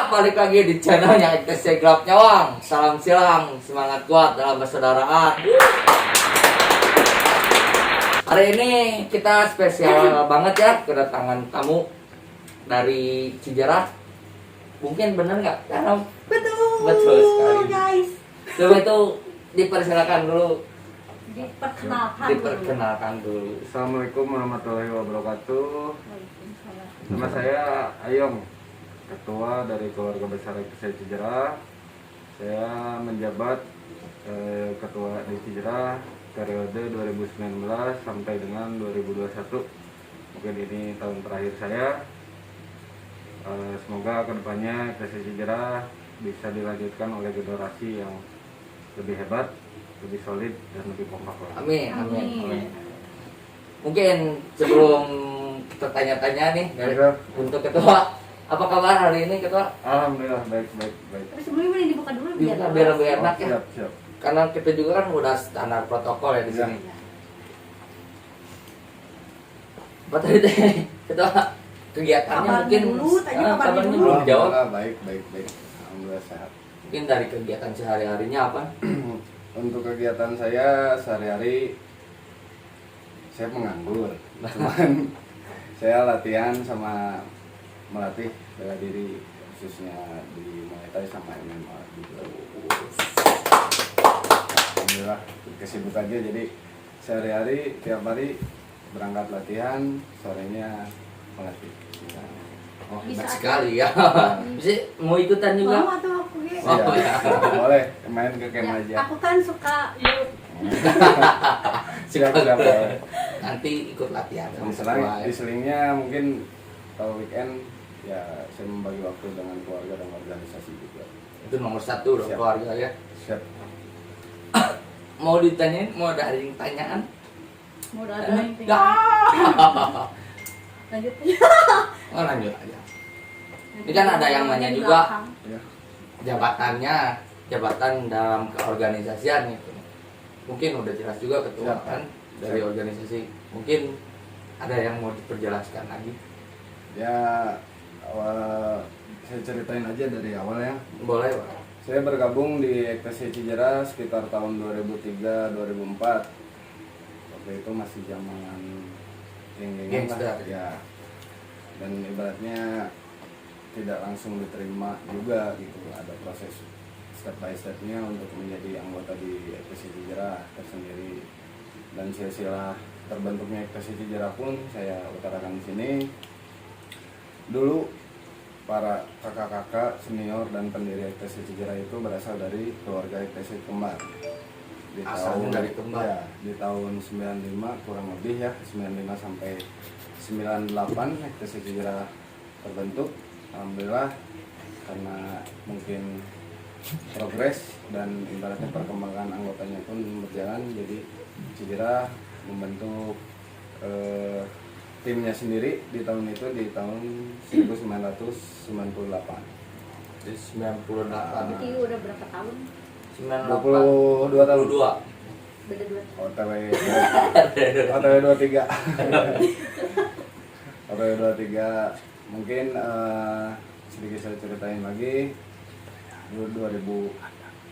balik lagi di channelnya ITC Gelap Nyawang. Salam silang, semangat kuat dalam persaudaraan. Hari ini kita spesial banget ya, kedatangan tamu dari Cijerah. Mungkin bener nggak? Karena betul sekali. Guys. Coba itu dipersilakan dulu. Diperkenalkan dulu. Assalamualaikum warahmatullahi wabarakatuh. Waalaikumsalam. Nama saya Ayong, Ketua dari Keluarga Besar ITC Cijerah. Saya menjabat Ketua di Cijerah periode 2019 sampai dengan 2021. Mungkin ini tahun terakhir saya. Semoga kedepannya ITC Cijerah bisa dilanjutkan oleh generasi yang lebih hebat, lebih solid, dan lebih kompak lagi. Amin, amin, amin. Mungkin sebelum kita tanya-tanya nih dari untuk ketua, apa kabar hari ini ketua? Alhamdulillah baik. Tapi sebelumnya boleh dibuka dulu Biar lebih enak ya. Siap. Karena kita juga kan udah standar protokol ya di sini. Apa tadi teh? Ketua kegiatannya Kabar mungkin dulu, tanya kabar kabarnya dulu. belum dijawab. Baik. Alhamdulillah sehat. Mungkin dari kegiatan sehari-harinya apa? Untuk kegiatan saya sehari-hari saya menganggur. Cuman saya latihan sama melatih bela diri khususnya di Muay Thai sama MMA juga. Alhamdulillah kesibukannya jadi sehari-hari tiap hari berangkat latihan, sorenya melatih. Oh, Bisa hebat aja. sekali ya. Bisa mau ikutan juga? Mau atau aku ya? Oh, Iya, boleh main ke camp Ya, aja. aku kan suka Siap. Nanti ikut latihan sama ketua ya. Di selingnya mungkin kalau weekend ya saya membagi waktu dengan keluarga dan organisasi juga. Itu nomor satu dong Siap. keluarga ya. Siap. Mau ditanyain, mau ada yang tanyaan? mau ada yang Ya. lanjut. Oh, lanjut aja. Ini kan ada yang nanya Di juga. belakang. Ya. Jabatan dalam keorganisasian itu. Mungkin udah jelas juga ketua Siap. kan dari Siap. organisasi. Mungkin ada yang mau diperjelaskan lagi. Ya saya ceritain aja dari awal ya. Boleh, Pak. Saya bergabung di ITC Cijerah sekitar tahun 2003-2004. Waktu itu masih zaman geng-gengan Gangster. lah ya. Dan ibaratnya tidak langsung diterima juga gitu. Ada proses step by stepnya untuk menjadi anggota di ITC Cijerah tersendiri. Dan silsilah terbentuknya ITC Cijerah pun saya utarakan di sini. Dulu para kakak-kakak senior dan pendiri ITC Cijerah itu berasal dari keluarga ITC Kembar. Asalnya dari Kembar. Ya, di tahun 95 kurang lebih ya, 95 sampai 98 ITC Cijerah terbentuk. Alhamdulillah karena mungkin progres dan ibaratnya perkembangan anggotanya pun berjalan, jadi Cijerah membentuk timnya sendiri di tahun itu, di tahun 1998. Di 98. Berarti udah berapa tahun? 22 tahun. 22. Beda 2 tahun. OTW 23. OTW 23. Mungkin sedikit saya ceritain lagi. Dulu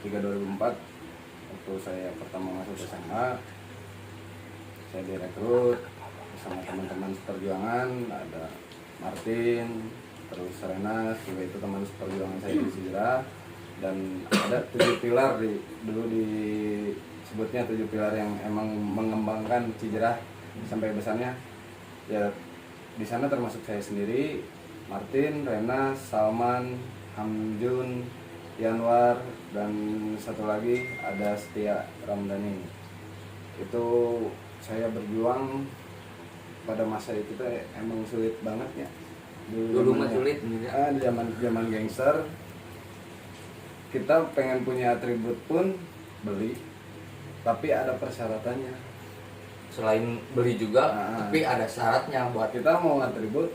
2003-2004 waktu saya pertama masuk SMA, saya direkrut sama teman-teman seperjuangan, ada Martin, terus Renas, juga itu teman seperjuangan saya di Cijerah. Dan ada 7 pilar dulu disebutnya 7 pilar yang emang mengembangkan Cijerah sampai besarnya. Ya di sana termasuk saya sendiri, Martin, Renas, Salman, Hamjun, Yanwar, dan satu lagi ada Setia Ramdhani. Itu saya berjuang pada masa itu tuh emang sulit banget ya. Dulu mah sulit nih ya. Di zaman gangster kita pengen punya atribut pun beli, tapi ada persyaratannya. Selain beli juga, tapi ada syaratnya buat Kita mau atribut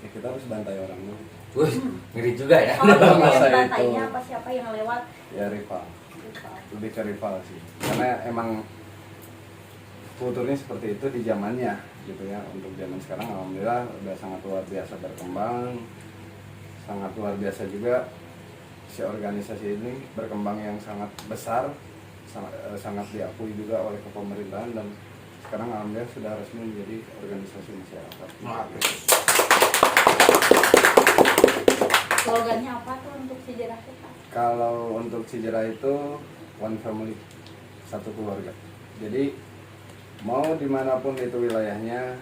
ya kita harus bantai orang dulu. Wih, ngeri juga ya. Oh, yang Masa bantainya itu. apa siapa yang lewat? Ya rival, lebih ke rival sih, karena emang kulturnya seperti itu di zamannya gitu ya. Untuk zaman sekarang alhamdulillah udah sangat luar biasa berkembang. sangat luar biasa juga. Si organisasi ini berkembang yang sangat besar, sangat diakui juga oleh pemerintahan, dan sekarang alhamdulillah sudah resmi menjadi organisasi masyarakat. Slogannya apa tuh untuk sejarah kita? Kalau untuk sejarah itu one family, satu keluarga. Jadi mau dimanapun itu wilayahnya,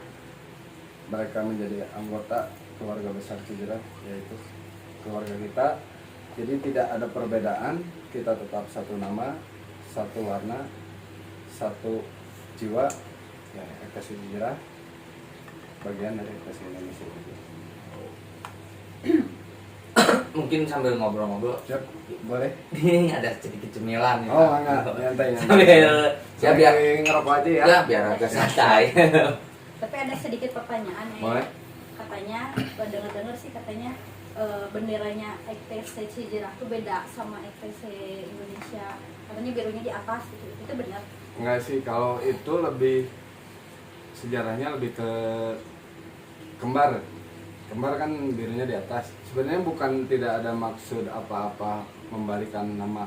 mereka menjadi anggota keluarga besar sejarah, yaitu keluarga kita. Jadi tidak ada perbedaan, kita tetap satu nama, satu warna, satu jiwa, ya ekstasi sejarah, bagian dari ekstasi Indonesia juga. Mungkin sambil ngobrol-ngobrol. Siap, boleh? Ini ada sedikit cemilan ya. Oh enggak, nyantai. Sambil ya biar ngerokok aja ya. ya biar agak santai. Tapi ada sedikit pertanyaan ya. Boleh. Katanya, dengar-dengar sih katanya benderanya EKTC Sejarah tuh beda sama EKTC Indonesia. Katanya birunya di atas gitu. Itu benar? Enggak sih, kalau itu lebih sejarahnya lebih ke kembar. Kembar kan birunya di atas. Sebenarnya bukan tidak ada maksud apa-apa membalikan nama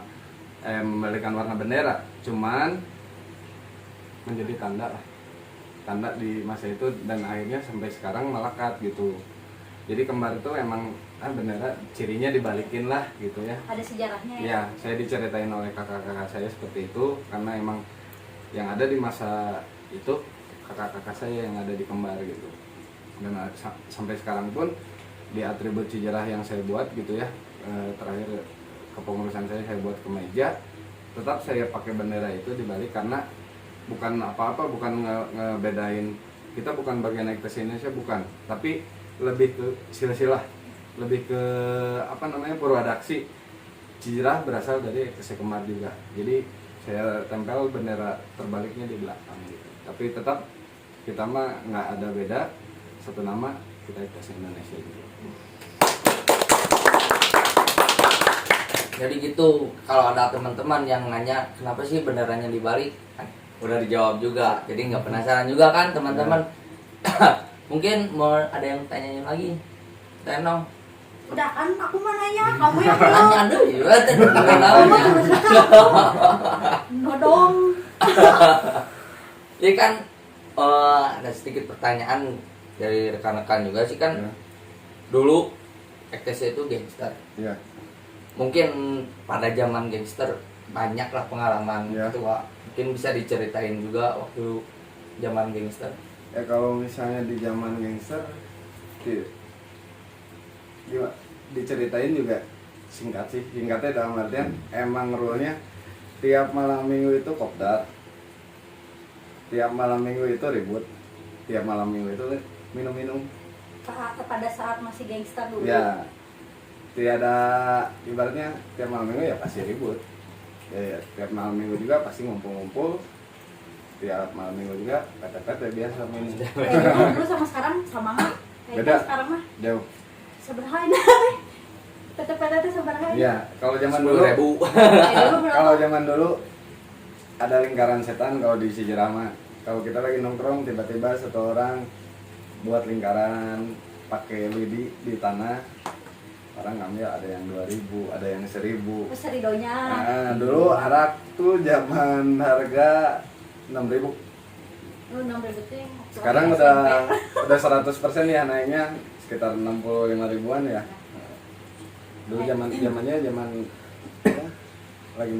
membalikan warna bendera, cuman menjadi tanda lah. Tanda di masa itu, dan akhirnya sampai sekarang melekat gitu. Jadi kembar itu emang bendera cirinya dibalikin lah gitu ya. Ada sejarahnya ya? Ya, saya diceritain oleh kakak-kakak saya seperti itu, karena emang yang ada di masa itu kakak-kakak saya yang ada di kembar gitu. Dan sampai sekarang pun di atribut sejarah yang saya buat gitu ya, terakhir kepengurusan saya buat kemeja, tetap saya pakai bendera itu dibalik, karena bukan apa-apa, bukan ngebedain, kita bukan bagian ekstasi Indonesia, bukan, tapi lebih ke silsilah, lebih ke apa namanya, purwadaksi. Sejarah berasal dari ekstasi Kembar juga, jadi saya tempel bendera terbaliknya di belakang gitu. Tapi tetap kita mah nggak ada beda, satu nama, kita ekstasi Indonesia gitu. Jadi gitu, kalau ada teman-teman yang nanya kenapa sih benderanya dibalik, udah dijawab juga. Jadi nggak penasaran juga kan teman-teman. Mungkin mau ada yang tanyain lagi, Tenong. Udah kan, aku mau nanya, kamu yang belum. Tanya dulu, ya Kamu terus nodong. Jadi kan ada sedikit pertanyaan dari rekan-rekan juga sih kan. Ya. Dulu EKTC itu gangster. Ya. Mungkin pada zaman gangster banyaklah pengalaman Ya. ketua. Mungkin bisa diceritain juga waktu zaman gangster. Ya kalau misalnya di zaman gangster diceritain juga singkat sih. Singkatnya dalam artian emang rule-nya tiap malam minggu itu kopdar, tiap malam minggu itu ribut, tiap malam minggu itu minum-minum. Pada saat masih gangster dulu. Ya, tiada, ibaratnya tiap malam minggu ya pasti ribut. Ya, tiap malam minggu juga pasti ngumpul-ngumpul. Tiap malam minggu juga PT-PT biasa minum. Dulu sama sekarang sama nggak? Beda. Sekarang mah Jauh. seberapa ini? PT-PT itu seberapa ini? Ya, kalau zaman dulu 10.000. kalau zaman dulu ada lingkaran setan kalau di sejarah mah. Kalau kita lagi nongkrong tiba-tiba satu orang buat lingkaran pakai lidi di tanah. Orang ngambil ada yang 2.000, ada yang 1.000. Seridonya. Nah, dulu arak tuh zaman harga 6.000. Lu 6.000 tuh. Sekarang udah 100% ya naiknya, sekitar 65 ribuan ya. Dulu zamannya zaman ya, lagi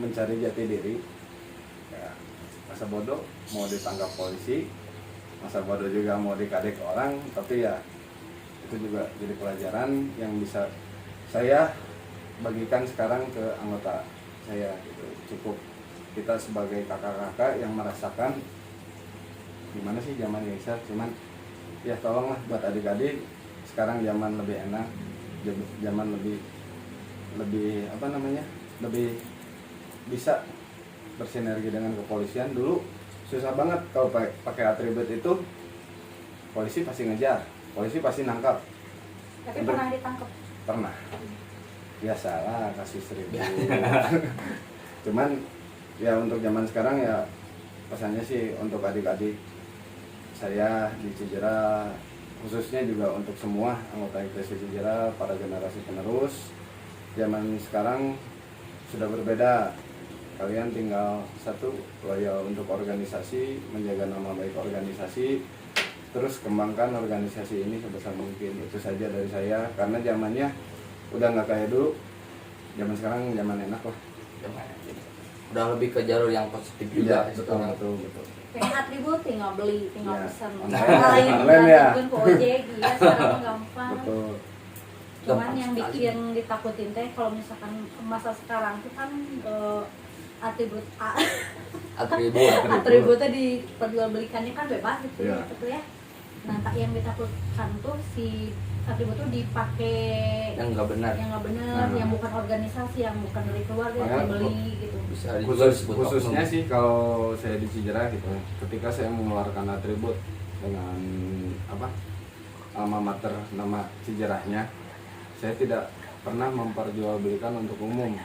mencari jati diri. Ya, masa bodoh mau ditangkap polisi, masa bodoh juga mau dikadek orang, tapi ya itu juga jadi pelajaran yang bisa saya bagikan sekarang ke anggota saya gitu. Cukup kita sebagai kakak-kakak yang merasakan gimana sih zaman gangster, cuman ya tolonglah buat adik-adik sekarang zaman lebih enak, zaman lebih apa namanya, lebih bisa bersinergi dengan kepolisian. Dulu susah banget kalau pakai atribut itu, polisi pasti ngejar, polisi pasti nangkap. Tapi pernah ditangkap? Pernah. Biasalah kasus 1.000. Cuman ya untuk zaman sekarang ya pesannya sih untuk adik-adik saya di Cijerah, khususnya juga untuk semua anggota ITC Cijerah, para generasi penerus. Zaman sekarang sudah berbeda. Kalian tinggal satu, loyal untuk organisasi, menjaga nama baik organisasi, terus kembangkan organisasi ini sebesar mungkin. Itu saja dari saya, karena zamannya udah nggak kayak dulu. Zaman sekarang zaman enak lah. Udah lebih ke jalur yang positif Iya, juga betul. pengen atribut tinggal beli, tinggal Ya, pesan. online. Lain Online ya. ke ojek, iya sekarang gampang. Betul. Cuman Gampang yang sekali. bikin ditakutin teh kalau misalkan masa sekarang tuh kan atribut atributnya diperjualbelikannya kan bebas gitu Iya. gitu ya. Nah, yang ditakutkan tuh si atribut tuh dipakai yang nggak benar. yang nggak benar, Nah. yang bukan organisasi, yang bukan dari keluarga, Makanya yang beli gitu. Bisa juga disebut Khususnya oknum. sih kalau saya di Cijerah gitu, ketika saya mengeluarkan atribut dengan apa alma mater nama Cijerahnya, saya tidak pernah memperjualbelikan untuk umum.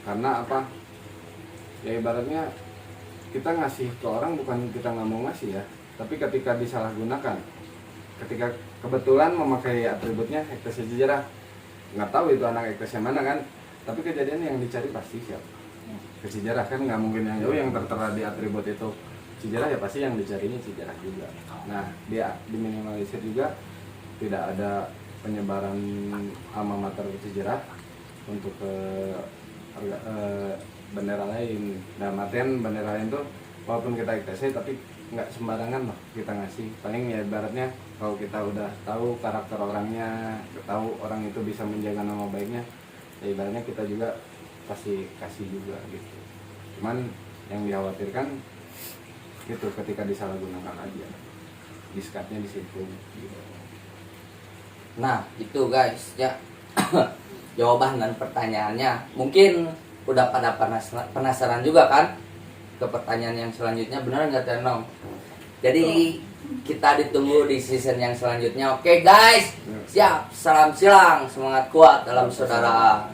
Karena apa? Ya ibaratnya kita ngasih ke orang bukan kita nggak mau ngasih ya, tapi ketika disalahgunakan, ketika kebetulan memakai atributnya Ektes Cijerah, nggak tahu itu anak Ektes yang mana kan, tapi kejadian yang dicari pasti siapa? Ke Cijerah kan, nggak mungkin yang jauh yang tertera di atribut itu Cijerah, ya pasti yang dicarinya Cijerah juga. Nah, dia diminimalisir juga, tidak ada penyebaran alma mater Cijerah untuk ke bendera lain. Nah, artian bendera lain tuh walaupun kita ITC tapi nggak sembarangan loh kita ngasih. Paling ya ibaratnya kalau kita udah tahu karakter orangnya, tahu orang itu bisa menjaga nama baiknya, ya ibaratnya kita juga pasti kasih juga gitu. Cuman yang dikhawatirkan itu ketika disalahgunakan aja, diskatnya di situ gitu. Nah, itu guys ya. Jawaban dan pertanyaannya. Mungkin udah pada penasaran juga kan ke pertanyaan yang selanjutnya, benar nggak Tenong? Jadi kita ditunggu di season yang selanjutnya. Oke guys, siap. Salam silang, semangat kuat dalam saudara.